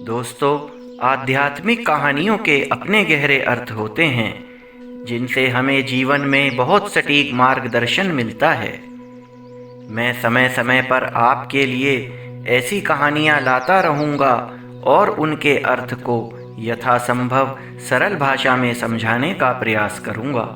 दोस्तों, आध्यात्मिक कहानियों के अपने गहरे अर्थ होते हैं जिनसे हमें जीवन में बहुत सटीक मार्गदर्शन मिलता है। मैं समय समय पर आपके लिए ऐसी कहानियाँ लाता रहूँगा और उनके अर्थ को यथासंभव सरल भाषा में समझाने का प्रयास करूँगा।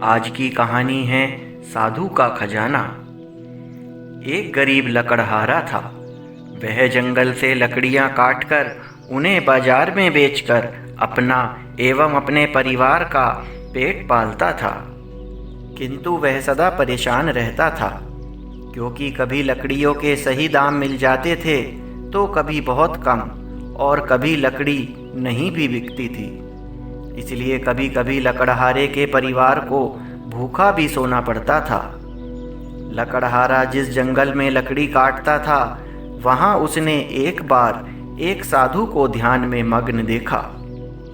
आज की कहानी है साधु का खजाना। एक गरीब लकड़हारा था। वह जंगल से लकड़ियां काटकर उन्हें बाजार में बेचकर अपना एवं अपने परिवार का पेट पालता था। किंतु वह सदा परेशान रहता था, क्योंकि कभी लकड़ियों के सही दाम मिल जाते थे तो कभी बहुत कम और कभी लकड़ी नहीं भी बिकती थी। इसलिए कभी कभी लकड़हारे के परिवार को भूखा भी सोना पड़ता था। लकड़हारा जिस जंगल में लकड़ी काटता था, वहाँ उसने एक बार एक साधु को ध्यान में मग्न देखा।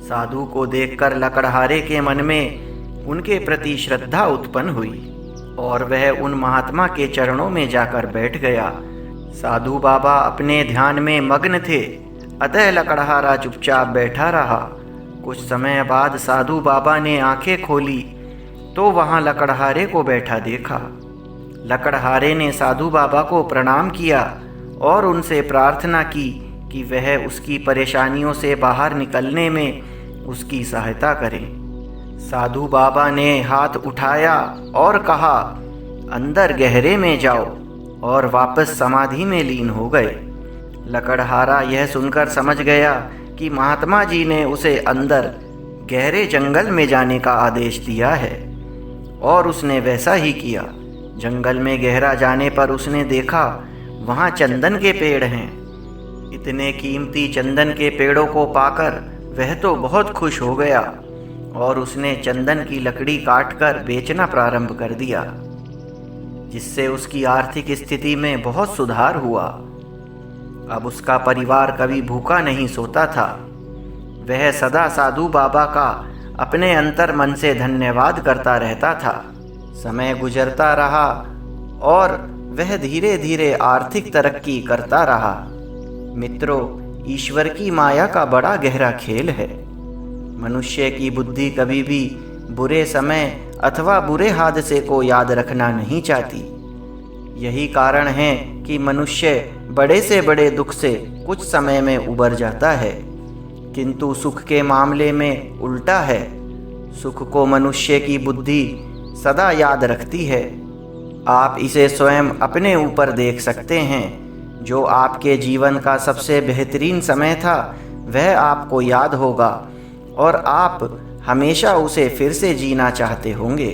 साधु को देखकर लकड़हारे के मन में उनके प्रति श्रद्धा उत्पन्न हुई और वह उन महात्मा के चरणों में जाकर बैठ गया। साधु बाबा अपने ध्यान में मग्न थे, अतः लकड़हारा चुपचाप बैठा रहा। कुछ समय बाद साधु बाबा ने आंखें खोली तो वहाँ लकड़हारे को बैठा देखा। लकड़हारे ने साधु बाबा को प्रणाम किया और उनसे प्रार्थना की कि वह उसकी परेशानियों से बाहर निकलने में उसकी सहायता करें। साधु बाबा ने हाथ उठाया और कहा, अंदर गहरे में जाओ, और वापस समाधि में लीन हो गए। लकड़हारा यह सुनकर समझ गया कि महात्मा जी ने उसे अंदर गहरे जंगल में जाने का आदेश दिया है, और उसने वैसा ही किया। जंगल में गहरा जाने पर उसने देखा वहाँ चंदन के पेड़ हैं। इतने कीमती चंदन के पेड़ों को पाकर वह तो बहुत खुश हो गया और उसने चंदन की लकड़ी काटकर बेचना प्रारंभ कर दिया, जिससे उसकी आर्थिक स्थिति में बहुत सुधार हुआ। अब उसका परिवार कभी भूखा नहीं सोता था। वह सदा साधु बाबा का अपने अंतर मन से धन्यवाद करता रहता था। समय गुजरता रहा और वह धीरे धीरे आर्थिक तरक्की करता रहा। मित्रों, ईश्वर की माया का बड़ा गहरा खेल है। मनुष्य की बुद्धि कभी भी बुरे समय अथवा बुरे हादसे को याद रखना नहीं चाहती। यही कारण है कि मनुष्य बड़े से बड़े दुख से कुछ समय में उबर जाता है, किंतु सुख के मामले में उल्टा है। सुख को मनुष्य की बुद्धि सदा याद रखती है। आप इसे स्वयं अपने ऊपर देख सकते हैं। जो आपके जीवन का सबसे बेहतरीन समय था, वह आपको याद होगा और आप हमेशा उसे फिर से जीना चाहते होंगे।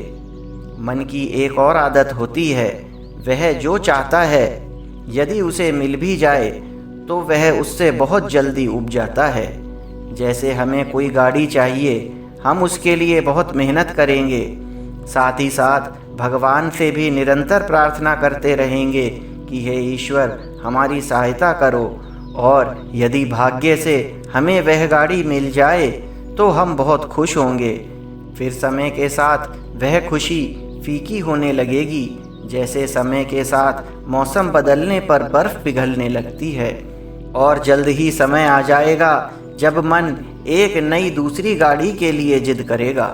मन की एक और आदत होती है, वह जो चाहता है यदि उसे मिल भी जाए तो वह उससे बहुत जल्दी उब जाता है। जैसे हमें कोई गाड़ी चाहिए, हम उसके लिए बहुत मेहनत करेंगे, साथ ही साथ भगवान से भी निरंतर प्रार्थना करते रहेंगे कि हे ईश्वर, हमारी सहायता करो, और यदि भाग्य से हमें वह गाड़ी मिल जाए तो हम बहुत खुश होंगे। फिर समय के साथ वह खुशी फीकी होने लगेगी, जैसे समय के साथ मौसम बदलने पर बर्फ़ पिघलने लगती है। और जल्द ही समय आ जाएगा जब मन एक नई दूसरी गाड़ी के लिए जिद करेगा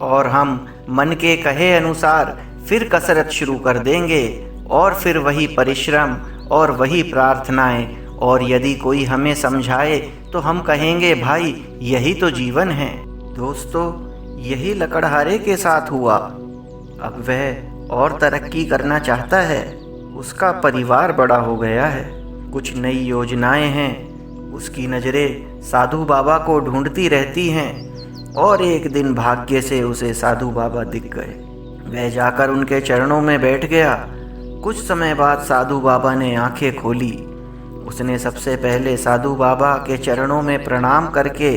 और हम मन के कहे अनुसार फिर कसरत शुरू कर देंगे, और फिर वही परिश्रम और वही प्रार्थनाएं। और यदि कोई हमें समझाए तो हम कहेंगे, भाई यही तो जीवन है। दोस्तों, यही लकड़हारे के साथ हुआ। अब वह और तरक्की करना चाहता है। उसका परिवार बड़ा हो गया है, कुछ नई योजनाएं हैं। उसकी नज़रें साधु बाबा को ढूंढती रहती हैं, और एक दिन भाग्य से उसे साधु बाबा दिख गए। वह जाकर उनके चरणों में बैठ गया। कुछ समय बाद साधु बाबा ने आंखें खोली। उसने सबसे पहले साधु बाबा के चरणों में प्रणाम करके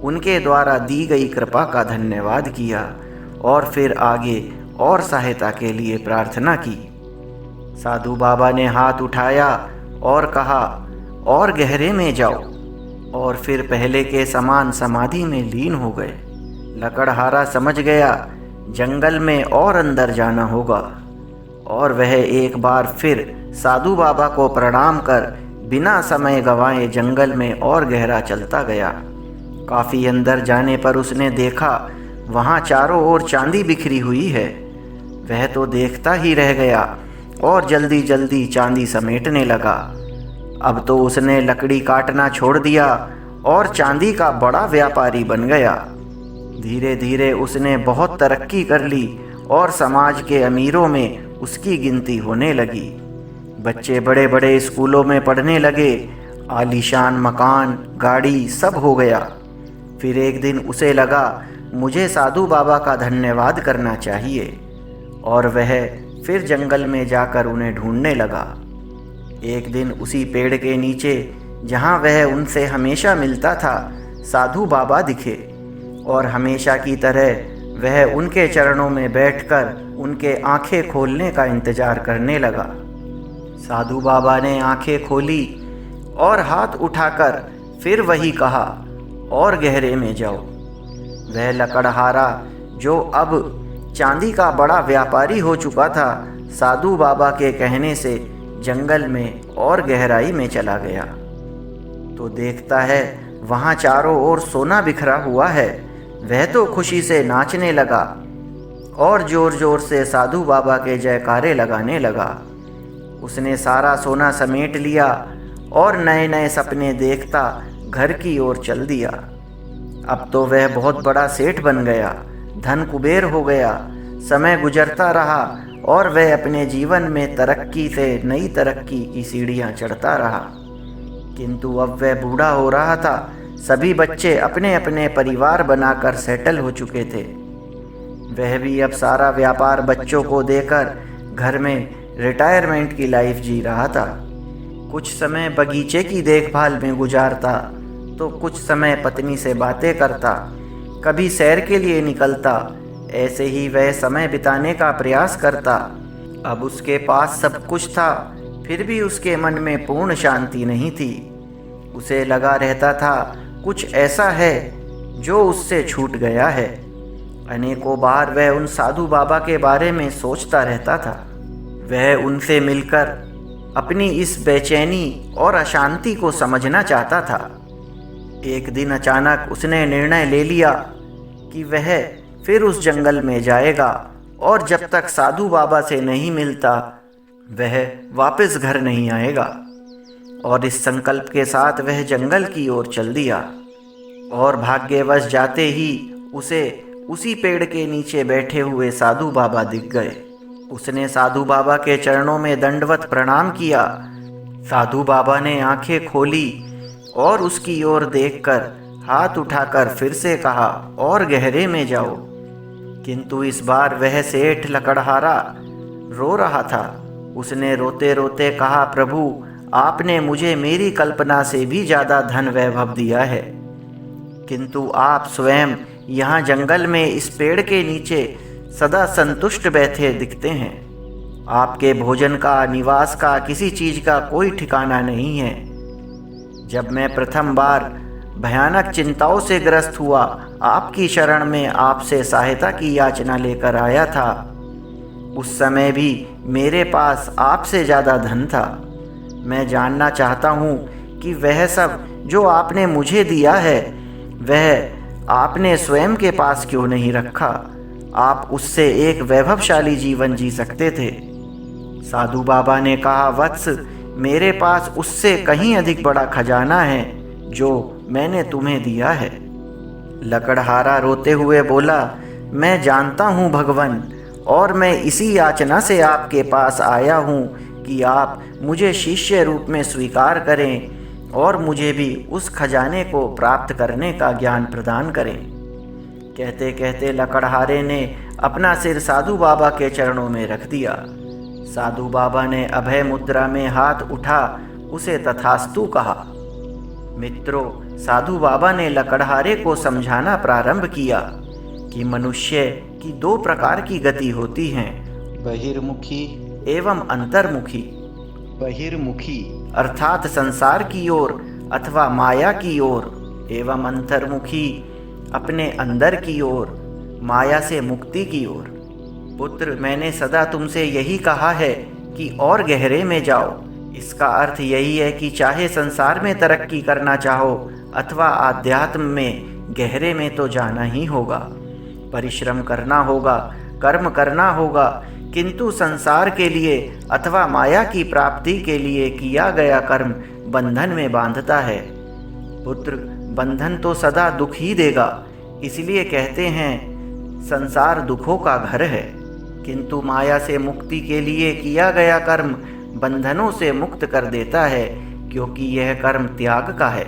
उनके द्वारा दी गई कृपा का धन्यवाद किया, और फिर आगे और सहायता के लिए प्रार्थना की। साधु बाबा ने हाथ उठाया और कहा, और गहरे में जाओ, और फिर पहले के समान समाधि में लीन हो गए। लकड़हारा समझ गया जंगल में और अंदर जाना होगा, और वह एक बार फिर साधु बाबा को प्रणाम कर बिना समय गंवाए जंगल में और गहरा चलता गया। काफ़ी अंदर जाने पर उसने देखा वहाँ चारों ओर चांदी बिखरी हुई है। वह तो देखता ही रह गया और जल्दी जल्दी चांदी समेटने लगा। अब तो उसने लकड़ी काटना छोड़ दिया और चांदी का बड़ा व्यापारी बन गया। धीरे धीरे उसने बहुत तरक्की कर ली और समाज के अमीरों में उसकी गिनती होने लगी। बच्चे बड़े बड़े स्कूलों में पढ़ने लगे। आलीशान मकान, गाड़ी सब हो गया। फिर एक दिन उसे लगा मुझे साधु बाबा का धन्यवाद करना चाहिए, और वह फिर जंगल में जाकर उन्हें ढूंढने लगा। एक दिन उसी पेड़ के नीचे जहाँ वह उनसे हमेशा मिलता था, साधु बाबा दिखे और हमेशा की तरह वह उनके चरणों में बैठकर उनके आंखें खोलने का इंतज़ार करने लगा। साधु बाबा ने आंखें खोली और हाथ उठाकर फिर वही कहा, और गहरे में जाओ। वह लकड़हारा, जो अब चांदी का बड़ा व्यापारी हो चुका था, साधु बाबा के कहने से जंगल में और गहराई में चला गया। तो देखता है वहाँ चारों ओर सोना बिखरा हुआ है। वह तो खुशी से नाचने लगा और जोर जोर से साधु बाबा के जयकारे लगाने लगा। उसने सारा सोना समेट लिया और नए नए सपने देखता घर की ओर चल दिया। अब तो वह बहुत बड़ा सेठ बन गया, धन कुबेर हो गया। समय गुजरता रहा और वह अपने जीवन में तरक्की से नई तरक्की की सीढ़ियां चढ़ता रहा। किंतु अब वह बूढ़ा हो रहा था। सभी बच्चे अपने अपने परिवार बनाकर सेटल हो चुके थे। वह भी अब सारा व्यापार बच्चों को देकर घर में रिटायरमेंट की लाइफ जी रहा था। कुछ समय बगीचे की देखभाल में गुजारता, तो कुछ समय पत्नी से बातें करता, कभी सैर के लिए निकलता। ऐसे ही वह समय बिताने का प्रयास करता। अब उसके पास सब कुछ था, फिर भी उसके मन में पूर्ण शांति नहीं थी। उसे लगा रहता था कुछ ऐसा है जो उससे छूट गया है। अनेकों बार वह उन साधु बाबा के बारे में सोचता रहता था। वह उनसे मिलकर अपनी इस बेचैनी और अशांति को समझना चाहता था। एक दिन अचानक उसने निर्णय ले लिया कि वह फिर उस जंगल में जाएगा और जब तक साधु बाबा से नहीं मिलता वह वापस घर नहीं आएगा। और इस संकल्प के साथ वह जंगल की ओर चल दिया। और भाग्यवश जाते ही उसे उसी पेड़ के नीचे बैठे हुए साधु बाबा दिख गए। उसने साधु बाबा के चरणों में दंडवत प्रणाम किया। साधु बाबा ने आंखें खोली और उसकी ओर देखकर हाथ उठाकर फिर से कहा, और गहरे में जाओ। किंतु इस बार वह सेठ लकड़हारा रो रहा था। उसने रोते रोते कहा, प्रभु, आपने मुझे मेरी कल्पना से भी ज़्यादा धन वैभव दिया है, किंतु आप स्वयं यहाँ जंगल में इस पेड़ के नीचे सदा संतुष्ट बैठे दिखते हैं। आपके भोजन का, निवास का, किसी चीज़ का कोई ठिकाना नहीं है। जब मैं प्रथम बार भयानक चिंताओं से ग्रस्त हुआ, आपकी शरण में आपसे सहायता की याचना लेकर आया था, उस समय भी मेरे पास आपसे ज़्यादा धन था। मैं जानना चाहता हूँ कि वह सब जो आपने मुझे दिया है वह आपने स्वयं के पास क्यों नहीं रखा। आप उससे एक वैभवशाली जीवन जी सकते थे। साधु बाबा ने कहा, वत्स, मेरे पास उससे कहीं अधिक बड़ा खजाना है जो मैंने तुम्हें दिया है। लकड़हारा रोते हुए बोला, मैं जानता हूँ भगवान, और मैं इसी याचना से आपके पास आया हूँ कि आप मुझे शिष्य रूप में स्वीकार करें और मुझे भी उस खजाने को प्राप्त करने का ज्ञान प्रदान करें। कहते कहते लकड़हारे ने अपना सिर साधु बाबा के चरणों में रख दिया। साधु बाबा ने अभय मुद्रा में हाथ उठा उसे तथास्तु कहा। मित्रों, साधु बाबा ने लकड़हारे को समझाना प्रारंभ किया कि मनुष्य की दो प्रकार की गति होती हैं, बहिर्मुखी एवं अंतर्मुखी। बहिर्मुखी अर्थात संसार की ओर अथवा माया की ओर, एवं अंतर्मुखी अपने अंदर की ओर, माया से मुक्ति की ओर। पुत्र, मैंने सदा तुमसे यही कहा है कि और गहरे में जाओ। इसका अर्थ यही है कि चाहे संसार में तरक्की करना चाहो अथवा आध्यात्म में गहरे में तो जाना ही होगा। परिश्रम करना होगा, कर्म करना होगा, किंतु संसार के लिए अथवा माया की प्राप्ति के लिए किया गया कर्म बंधन में बांधता है। पुत्र, बंधन तो सदा दुख ही देगा। इसलिए कहते हैं संसार दुखों का घर है, किंतु माया से मुक्ति के लिए किया गया कर्म बंधनों से मुक्त कर देता है, क्योंकि यह कर्म त्याग का है।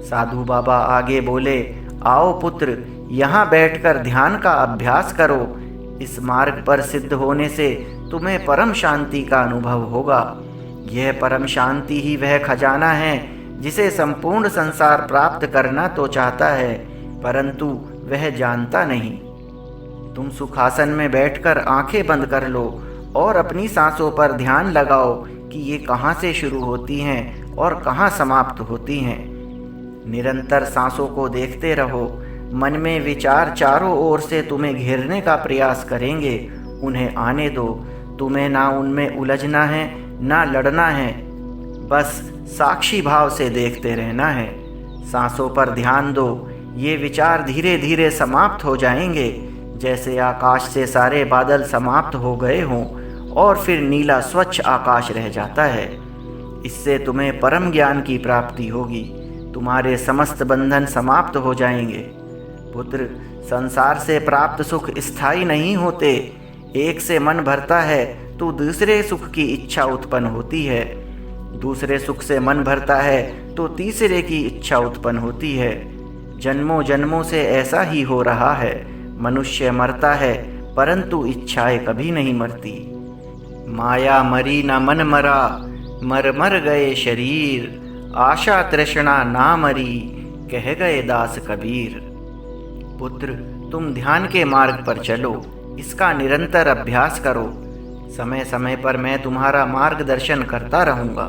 साधु बाबा आगे बोले, आओ पुत्र, यहाँ बैठकर ध्यान का अभ्यास करो। इस मार्ग पर सिद्ध होने से तुम्हें परम शांति का अनुभव होगा। यह परम शांति ही वह खजाना है जिसे संपूर्ण संसार प्राप्त करना तो चाहता है, परंतु वह जानता नहीं। तुम सुखासन में बैठकर आंखें बंद कर लो और अपनी सांसों पर ध्यान लगाओ कि ये कहाँ से शुरू होती हैं और कहाँ समाप्त होती हैं। निरंतर सांसों को देखते रहो। मन में विचार चारों ओर से तुम्हें घेरने का प्रयास करेंगे, उन्हें आने दो। तुम्हें ना उनमें उलझना है ना लड़ना है, बस साक्षी भाव से देखते रहना है। सांसों पर ध्यान दो। ये विचार धीरे धीरे समाप्त हो जाएंगे, जैसे आकाश से सारे बादल समाप्त हो गए हों और फिर नीला स्वच्छ आकाश रह जाता है। इससे तुम्हें परम ज्ञान की प्राप्ति होगी। तुम्हारे समस्त बंधन समाप्त हो जाएंगे। पुत्र, संसार से प्राप्त सुख स्थायी नहीं होते। एक से मन भरता है तो दूसरे सुख की इच्छा उत्पन्न होती है। दूसरे सुख से मन भरता है तो तीसरे की इच्छा उत्पन्न होती है। जन्मों जन्मों से ऐसा ही हो रहा है। मनुष्य मरता है परंतु इच्छाएं कभी नहीं मरती। माया मरी न मन मरा, मर मर गए शरीर। आशा तृष्णा ना मरी, कह गए दास कबीर। पुत्र, तुम ध्यान के मार्ग पर चलो, इसका निरंतर अभ्यास करो। समय समय पर मैं तुम्हारा मार्गदर्शन करता रहूँगा।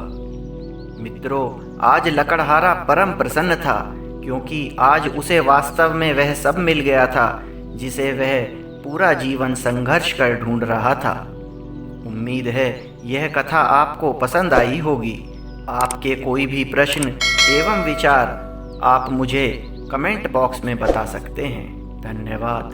मित्रों, आज लकड़हारा परम प्रसन्न था, क्योंकि आज उसे वास्तव में वह सब मिल गया था जिसे वह पूरा जीवन संघर्ष कर ढूंढ रहा था। उम्मीद है यह कथा आपको पसंद आई होगी। आपके कोई भी प्रश्न एवं विचार आप मुझे कमेंट बॉक्स में बता सकते हैं। धन्यवाद।